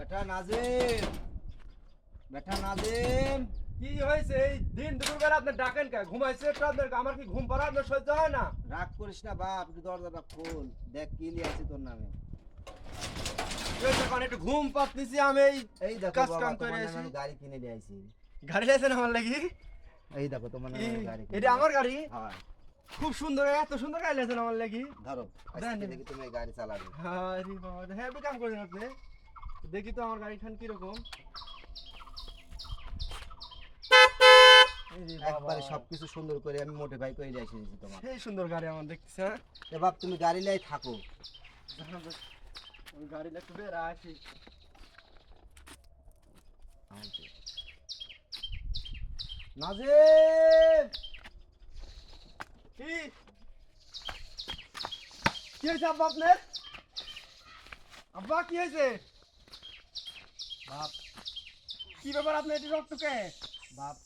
বেটা নাজিম, বেটা নাজিম, কি হয়েছে এই দিন দুপুর বেলা আপনি ডাকেন কে? ঘুমাইছে তো আপনার, আমার কি ঘুম পাড়া আপনার সহ্য হয় না? রাগ করিস না বাপ, একটু দরজাটা খোল, দেখ কি লিয়াছি তোর নামে। কি হয়েছে এখন? একটু ঘুম পাচ্ছি আমি, এই দেখো কাজ বাবা, কাম করে তোমার নামে আসি। আমি গাড়ি কিনে নিয়ে আইছি। গাড়ি লাইছেন আমার লাগি? এই দেখো তোমার নামে আমি গাড়ি কিনে এটা আমার গাড়ি? হ্যাঁ, খুব সুন্দর, এত সুন্দর গাড়ি লাইছেন আমার লাগি? ধরো আজকে দেন। দেখি তুমি এই গাড়ি চালাবে। আরে বাবা, হ্যাঁ কাম করেন আপনি। দেখি তো আমার গাড়িখান কিরকম। এই রে বাবা, একবারে সবকিছু সুন্দর করে আমি মোটিফাই করে নিয়ে এসেছি তোমার। সেই সুন্দর গাড়ি আমার দেখতেছে। হ্যাঁ এ বাপ, তুমি গাড়ি লাই থাকো। আমি গাড়ি একটু বেড়া আসি। নাজিম, কি কি হয়েছে আব্বা আপনার? আব্বা কি হয়েছে? বাপ কি ব্যাপার আপনার এটি রক্তকে? বাপ,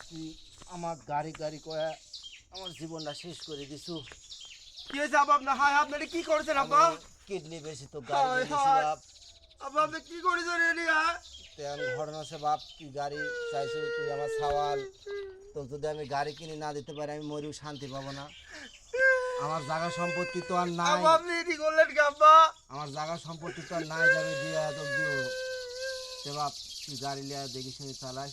তুই আমার গাড়ি গাড়ি করে আমার জীবনটা শেষ করে দিছু। কি হয়েছে আব্বা আপনার? হায়, আপনি এটা কি করেছেন আব্বা? কিডনি বেশি তো গাড়ি হায় নিয়েছি হায়, বাপ। আব্বা আপনি কি করেছেন এটি? হ্যাঁ তেমন ঘটনা আছে বাপ, তুই গাড়ি চাইছো, তুই আমার সওয়াল। তো যদি আমি গাড়ি কিনে না দিতে পারি, আমি মরেও শান্তি পাবো না। আমার জায়গা সম্পত্তি তো আর নাই, আব্বা আপনি এটি করলেন কি আব্বা? আমার জায়গা সম্পত্তি তো আর নাই যাবে দিয়ে এত দিব। তে বাপ, তুই গাড়ি লিয়া দেখি শুনে চালাস।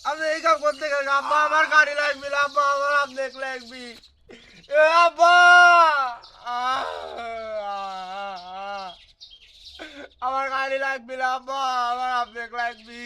আপনি এই কাম করতে গেলেন আব্বা? আমার গাড়ি লাগবে না আব্বা, আমার আপনি লাগবে। এ আব্বা, আমার গাড়ি লাগবে না আব্বা, আমার আপনি লাগবে।